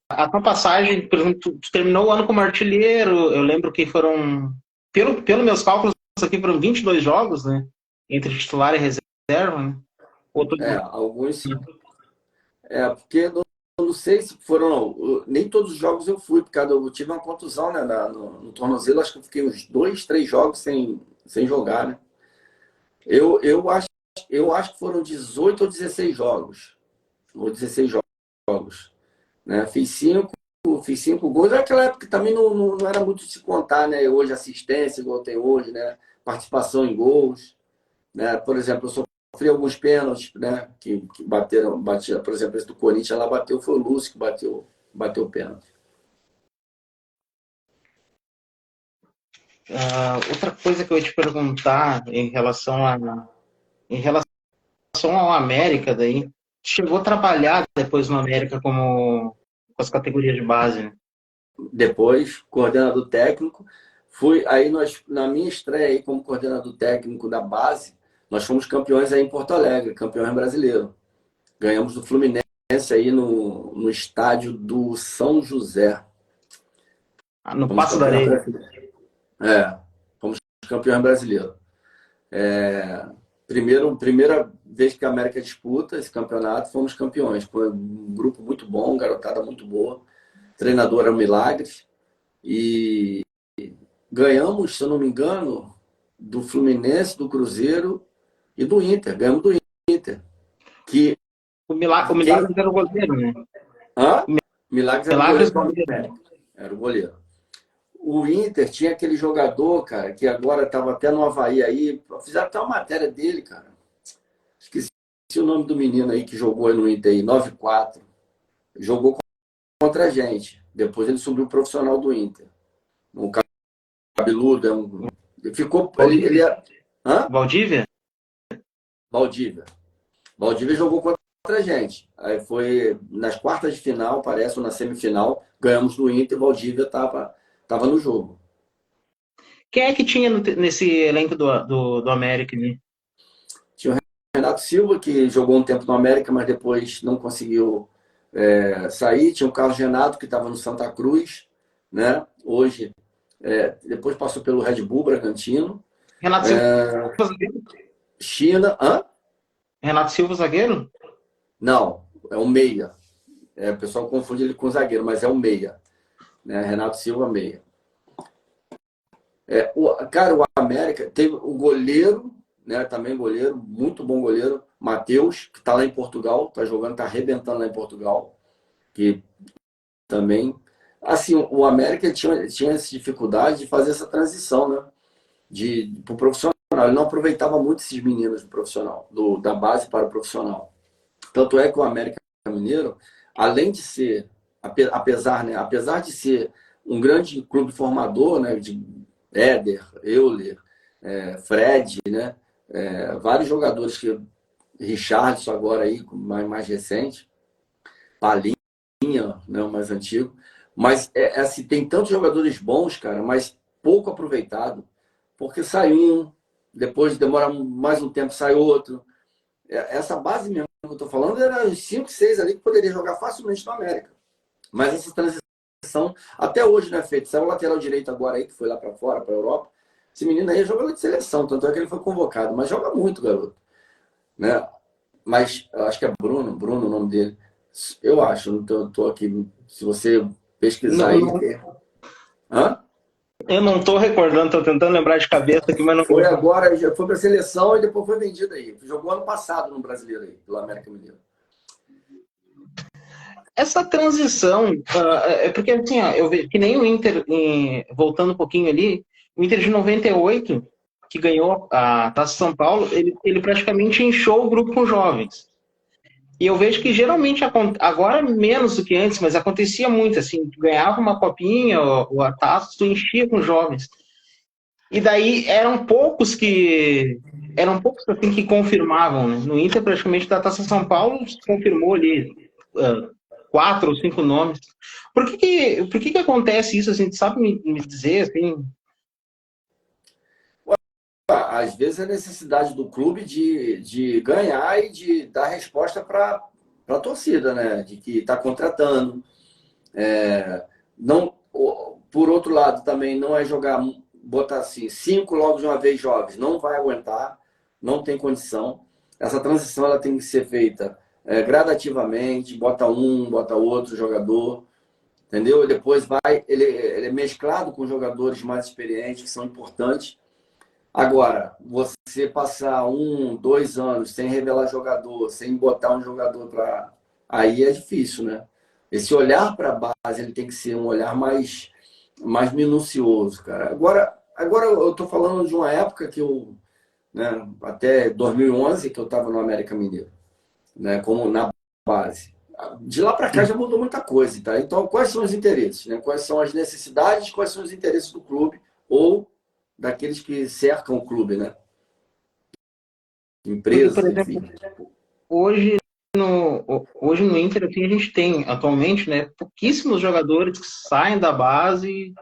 a tua passagem, por exemplo, tu terminou o ano como artilheiro, eu lembro que foram, pelo meus cálculos, aqui foram 22 jogos, né? Entre titular e reserva, né? Alguns. Porque eu não sei se foram. Não. Nem todos os jogos eu fui, porque eu tive uma contusão, né? No tornozelo, acho que eu fiquei uns 2, 3 jogos sem jogar, né? Eu acho que foram 18 ou 16 jogos. Ou 16 jogos. Né? Fiz cinco gols. Naquela época também não era muito de se contar, né? Hoje assistência, igual tem hoje, né? Participação em gols. Né? Por exemplo, eu sofri alguns pênaltis, né? Que batia, por exemplo, esse do Corinthians lá bateu, foi o Lúcio que bateu o pênalti. Outra coisa que eu ia te perguntar em relação ao América daí, chegou a trabalhar depois no América como com as categorias de base, né? Depois, coordenador técnico, fui aí na minha estreia aí como coordenador técnico da base, nós fomos campeões aí em Porto Alegre, campeões brasileiros. Ganhamos do Fluminense aí no estádio do São José. No Fomos Passo da campeões Areia. brasileiros. Fomos campeões brasileiros. Primeira vez que a América disputa esse campeonato, fomos campeões. Foi um grupo muito bom, garotada muito boa. O treinador era um milagre. E ganhamos, se eu não me engano, do Fluminense, do Cruzeiro e do Inter. Ganhamos do Inter. Que O Milagres era o goleiro, né? Hã? Milagres era o Milagres goleiro do América. Era o goleiro. O Inter tinha aquele jogador, cara, que agora estava até no Avaí aí. Fizeram até uma matéria dele, cara. Esqueci o nome do menino aí que jogou aí no Inter aí, 9-4. Jogou contra a gente. Depois ele subiu profissional do Inter. Um cabeludo. Ficou. Ele é... Hã? Valdívia? Valdívia. Valdívia jogou contra a gente. Aí foi nas quartas de final, parece, ou na semifinal. Ganhamos do Inter e Valdívia estava no jogo. Quem é que tinha nesse elenco do América ali? Tinha o Renato Silva, que jogou um tempo no América, mas depois não conseguiu sair. Tinha o Carlos Renato, que estava no Santa Cruz, né? Hoje, depois passou pelo Red Bull Bragantino. Renato Silva, zagueiro? China. Hã? Renato Silva, zagueiro? Não, é um meia. O pessoal confunde ele com zagueiro, mas é um meia. Né? Renato Silva, meia. Cara, o América teve o goleiro, né? Também goleiro, muito bom goleiro, Matheus, que está lá em Portugal, está jogando, está arrebentando lá em Portugal. Que também. Assim, o América tinha essa dificuldade de fazer essa transição, né? Para o profissional. Ele não aproveitava muito esses meninos do profissional, da base para o profissional. Tanto é que o América Mineiro, além de ser, apesar de ser um grande clube formador, né? De Éder, Euler, Fred, né? Vários jogadores que Richardson agora aí, mais recente, Palinha, né, o mais antigo. Mas assim, tem tantos jogadores bons, cara, mas pouco aproveitado, porque sai um, depois demora mais um tempo, sai outro. Essa base mesmo que eu tô falando era os 5, 6 ali que poderia jogar facilmente no América. Mas essa transição, até hoje não é feita. Saiu o lateral direito agora aí, que foi lá para fora, para a Europa. Esse menino aí é jogador de seleção, tanto é que ele foi convocado, mas joga muito, garoto. Né? Mas eu acho que é Bruno o nome dele. Eu acho, não tô aqui. Se você pesquisar aí. Hã? Eu não estou recordando, estou tentando lembrar de cabeça aqui, mas não. Foi agora, já foi para a seleção e depois foi vendido aí. Jogou ano passado no Brasileiro aí, pelo América Mineiro. Essa transição, é porque assim, ó, eu vejo que nem o Inter, voltando um pouquinho ali, o Inter de 98, que ganhou a Taça São Paulo, ele praticamente inchou o grupo com jovens. E eu vejo que geralmente, agora menos do que antes, mas acontecia muito, assim, tu ganhava uma copinha ou a taça, tu enchia com jovens. E daí assim, que confirmavam, né? No Inter, praticamente, da Taça São Paulo, se confirmou ali 4 ou 5 nomes. Por que acontece isso, assim? Tu sabe me dizer, assim? Às vezes a necessidade do clube de ganhar e de dar resposta para a torcida, né? De que está contratando. Não, por outro lado, também não é botar assim, 5 logo de uma vez jovens. Não vai aguentar, não tem condição. Essa transição ela tem que ser feita gradativamente, bota um, bota outro jogador, entendeu? Depois ele é mesclado com jogadores mais experientes, que são importantes. Agora, você passar 1, 2 anos sem revelar jogador, sem botar um jogador para... Aí é difícil, né? Esse olhar para a base ele tem que ser um olhar mais minucioso, cara. Agora eu estou falando de uma época que eu... Né, até 2011, que eu estava no América Mineiro, né, como na base. De lá para cá já mudou muita coisa, tá? Então, quais são os interesses? Né? Quais são as necessidades, quais são os interesses do clube ou daqueles que cercam o clube, né? Empresas, Por exemplo, enfim. Hoje no Inter, assim, a gente tem, atualmente, né, pouquíssimos jogadores que saem da base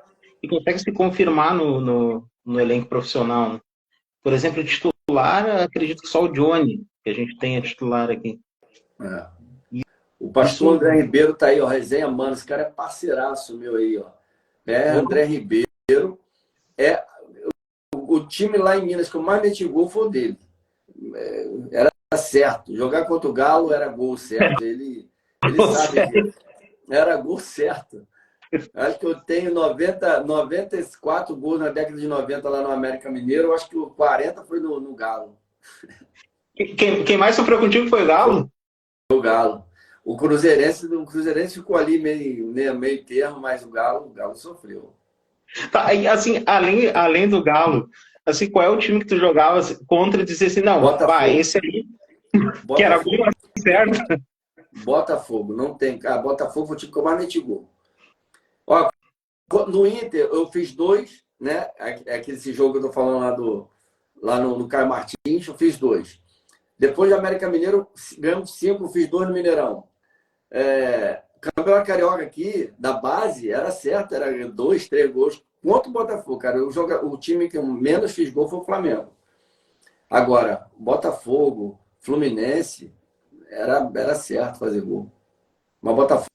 e conseguem se confirmar no elenco profissional. Né? Por exemplo, titular, acredito que só o Johnny, que a gente tem a titular aqui. O pastor Isso... André Ribeiro tá aí, ó, resenha, mano, esse cara é parceiraço meu aí, ó. André Ribeiro, o time lá em Minas que eu mais meti gol foi o dele. era certo. Jogar contra o Galo era gol certo. Ele sabe disso. Era gol certo. Acho que eu tenho 94 gols na década de 90 lá no América Mineiro. Eu acho que o 40 foi no Galo. Quem mais sofreu contigo foi o Galo? O Galo. O Cruzeirense ficou ali meio termo, mas o Galo sofreu. Tá, e, assim, além do Galo, assim, qual é o time que tu jogava assim, contra e dizia assim, não, pá, Botafogo. esse aí, que era gol Botafogo. certo. Botafogo. Não tem. Cara, Botafogo foi o time que eu mais meti gol. Ó, no Inter, eu fiz 2, né? Aquele jogo que eu tô falando lá no Caio Martins, eu fiz 2. Depois do América Mineiro, ganhamos 5, eu fiz 2 no Mineirão. Campeonato Carioca aqui, da base, era certo, era 2, 3 gols. Contra o Botafogo, cara. O time que eu menos fiz gol foi o Flamengo. Agora, Botafogo, Fluminense, era certo fazer gol. Mas Botafogo,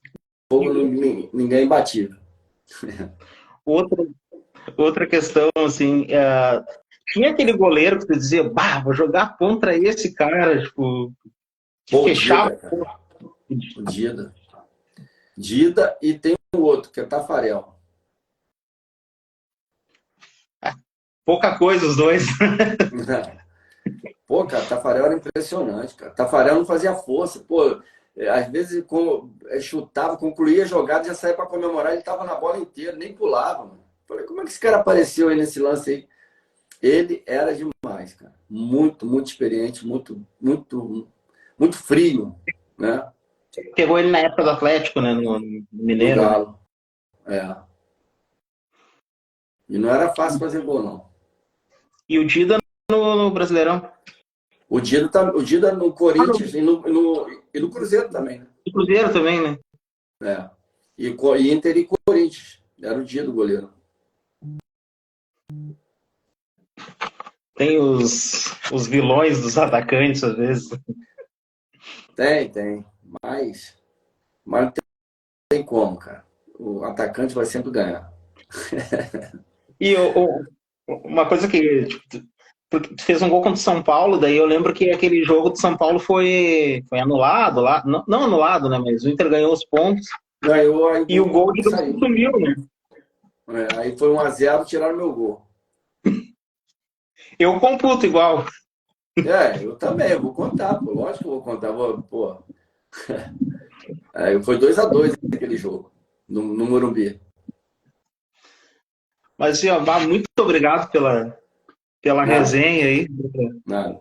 ninguém é imbatível. Outra, outra questão, assim, tinha aquele goleiro que tu dizia, bah, vou jogar contra esse cara, tipo, que Pô, o fechava. Dida, cara. O Dida. Dida e tem o outro, que é Tafarel. Pouca coisa os dois. Pô, cara, Tafarel era impressionante, cara. Tafarel não fazia força. Pô, às vezes chutava, concluía a jogada, já saía para comemorar, ele tava na bola inteira, nem pulava, mano. Falei, como é que esse cara apareceu aí nesse lance aí? Ele era demais, cara. Muito, muito experiente, muito, muito, muito frio, né? Pegou ele na época do Atlético, né, no No Mineiro, né? Galo. É. E não era fácil fazer gol, não. E o Dida no Brasileirão. O Dida no Ah, Corinthians e no Cruzeiro também, né? no Cruzeiro também, né? É. E Inter e Corinthians. Era o Dida, do goleiro. Tem os vilões dos atacantes, às vezes. Tem. Mas não tem como, cara. O atacante vai sempre ganhar. E uma coisa que tipo, tu fez um gol contra o São Paulo, daí eu lembro que aquele jogo de São Paulo foi anulado lá, não anulado, né? Mas o Inter ganhou os pontos Ganhou, aí e o gol de saiu. sumiu, né? Aí foi 1-0, tiraram meu gol. Eu computo igual. Eu também, eu vou contar, pô. Lógico que eu vou contar. Pô. Aí foi 2-2 aquele jogo, no Morumbi. Mas assim, ó, muito obrigado pela Nada, resenha aí. nada.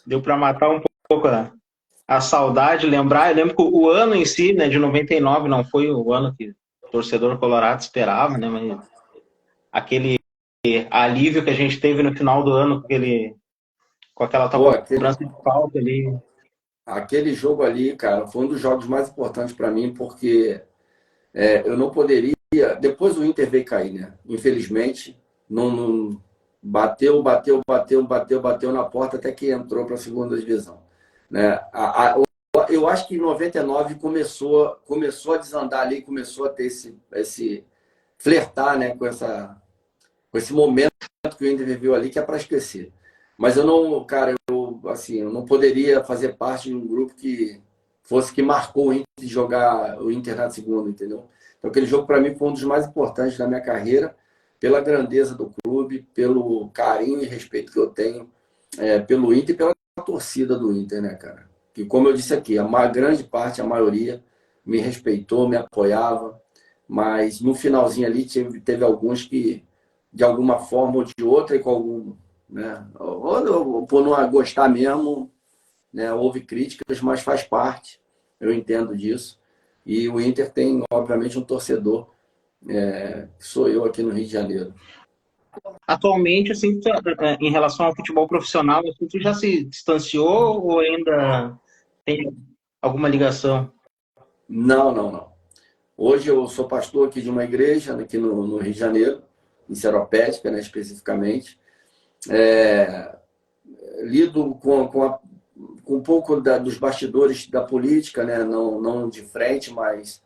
Deu para matar um pouco a saudade, lembrar. Eu lembro que o ano em si, né, de 99, não foi o ano que o torcedor colorado esperava, né? Mas aquele alívio que a gente teve no final do ano com aquela Pô, tua cobrança de falta ali. aquele jogo ali, cara, foi um dos jogos mais importantes para mim, porque eu não poderia. Depois o Inter veio cair, né? Infelizmente, não bateu na porta até que entrou para a segunda divisão, né? Eu acho que em 99 começou a desandar ali, começou a ter esse flertar, né, com esse momento que o Inter viveu ali, que é para esquecer. Mas eu não, cara, assim, eu não poderia fazer parte de um grupo que marcou o Inter de jogar o Inter na segunda, entendeu? Então aquele jogo para mim foi um dos mais importantes da minha carreira, pela grandeza do clube, pelo carinho e respeito que eu tenho pelo Inter e pela torcida do Inter, né, cara? Que como eu disse aqui, grande parte, a maioria, me respeitou, me apoiava, mas no finalzinho ali teve alguns que, de alguma forma ou de outra, e com algum, né, ou por não gostar mesmo, né, houve críticas, mas faz parte, eu entendo disso. E o Inter tem, obviamente, um torcedor, que sou eu aqui no Rio de Janeiro. Atualmente, assim, em relação ao futebol profissional, assim, tu já se distanciou ou ainda tem alguma ligação? Não, não, não. Hoje eu sou pastor aqui de uma igreja, aqui no Rio de Janeiro, em Seropédica, né, especificamente. É, lido com um pouco dos bastidores da política, né, não de frente, mas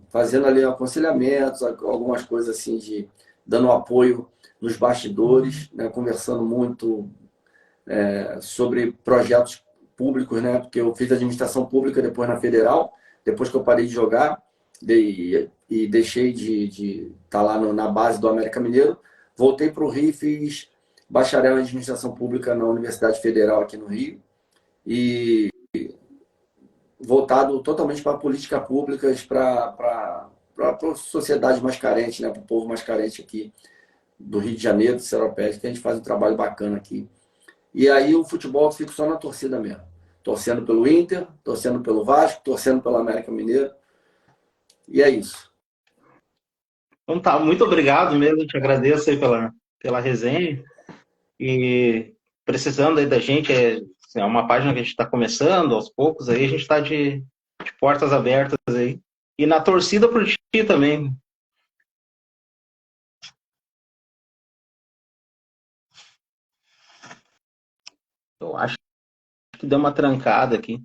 fazendo ali aconselhamentos, algumas coisas assim, dando apoio nos bastidores, né, conversando muito, sobre projetos públicos, né? Porque eu fiz administração pública depois na federal, depois que eu parei de jogar e deixei de estar lá na base do América Mineiro, voltei para o Rio e fiz bacharel em administração pública na Universidade Federal aqui no Rio e voltado totalmente para políticas públicas para a sociedade mais carente, né? Para o povo mais carente aqui do Rio de Janeiro, do Seropédica, que a gente faz um trabalho bacana aqui. E aí o futebol eu fico só na torcida mesmo. Torcendo pelo Inter, torcendo pelo Vasco, torcendo pelo América Mineiro. E é isso. Então tá, muito obrigado mesmo, te agradeço aí pela resenha. E precisando aí da gente, é uma página que a gente está começando aos poucos, aí a gente está de portas abertas aí. E na torcida por ti também. Eu acho que deu uma trancada aqui.